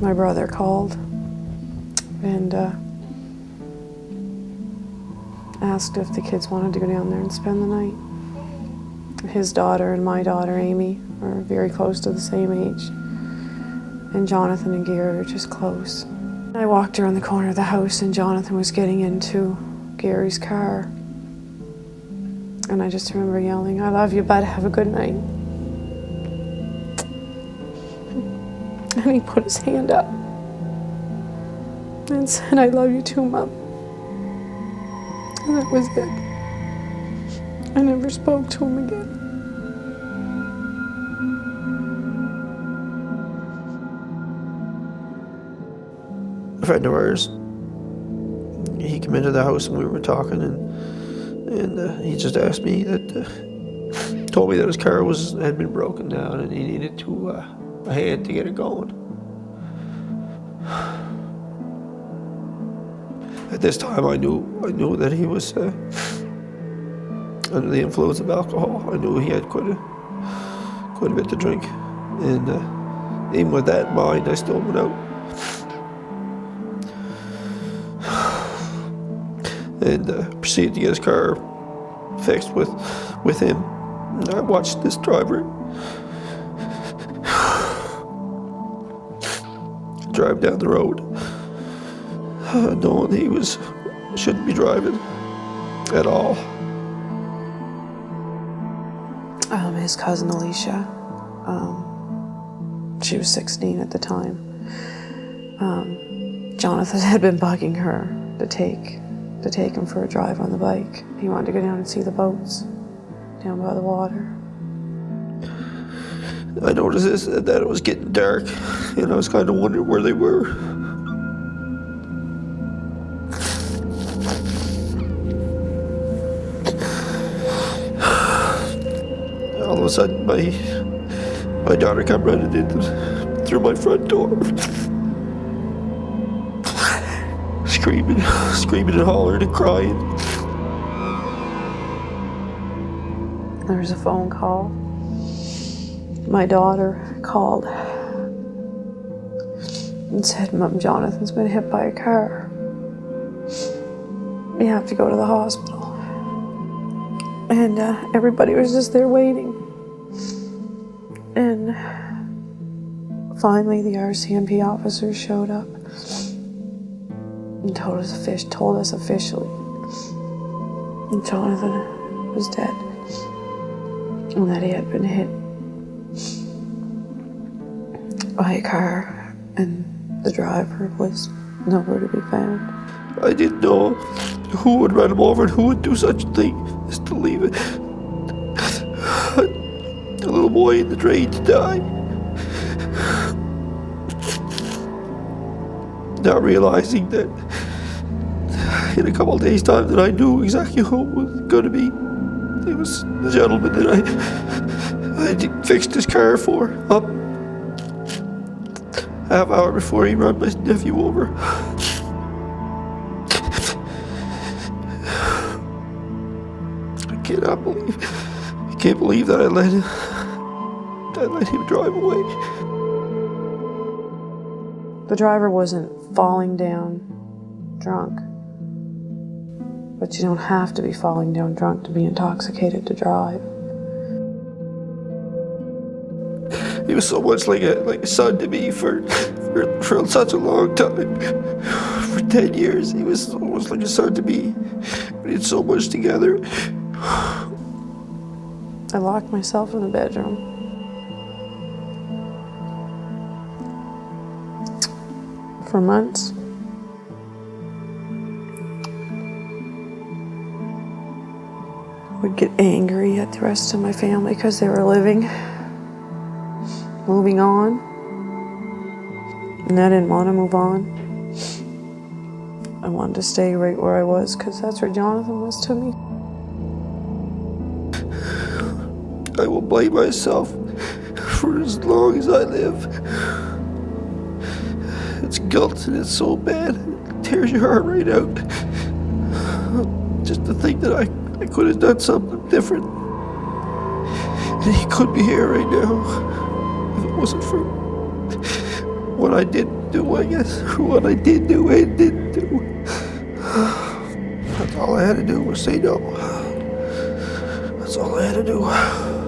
my brother called and asked if the kids wanted to go down there and spend the night. His daughter and my daughter, Amy, are very close to the same age. And Jonathan and Gary are just close. I walked around the corner of the house and Jonathan was getting into Gary's car. And I just remember yelling, "I love you, bud, have a good night." And he put his hand up and said, "I love you too, Mom." And that was it. I never spoke to him again. A friend of ours, he came into the house and we were talking, and he just asked me told me that his car had been broken down and he needed a hand to get it going. At this time, I knew that he was under the influence of alcohol. I knew he had quite a bit to drink, and even with that in mind, I still went out and proceeded to get his car fixed with him. And I watched this driver drive down the road, knowing he shouldn't be driving at all. His cousin Alicia, she was 16 at the time. Jonathan had been bugging her to take him for a drive on the bike. He wanted to go down and see the boats down by the water. I noticed that it was getting dark, and I was kind of wondering where they were. All of a sudden, my daughter come running in through my front door, screaming and hollering and crying. There was a phone call. My daughter called and said, "Mom, Jonathan's been hit by a car. You have to go to the hospital." And everybody was just there waiting. And finally the RCMP officers showed up and told us officially that Jonathan was dead and that he had been hit by a car and the driver was nowhere to be found. I didn't know who would run him over and who would do such a thing as to leave a little boy in the drain to die. Not realizing that in a couple of days' time that I knew exactly who it was going to be. It was the gentleman that I fixed his car for up half hour before he ran my nephew over. I can't believe that I let him drive away. The driver wasn't falling down drunk, but you don't have to be falling down drunk to be intoxicated to drive. He was so much like a son to me for such a long time. For 10 years, he was almost like a son to me. We did so much together. I locked myself in the bedroom. For months. I would get angry at the rest of my family because they were moving on, and I didn't want to move on. I wanted to stay right where I was because that's where Jonathan was to me. I will blame myself for as long as I live. It's guilt and it's so bad. It tears your heart right out. Just to think that I could have done something different. And he could be here right now if it wasn't for what I didn't do, I guess. What I did do and didn't do. That's all I had to do was say no. That's all I had to do.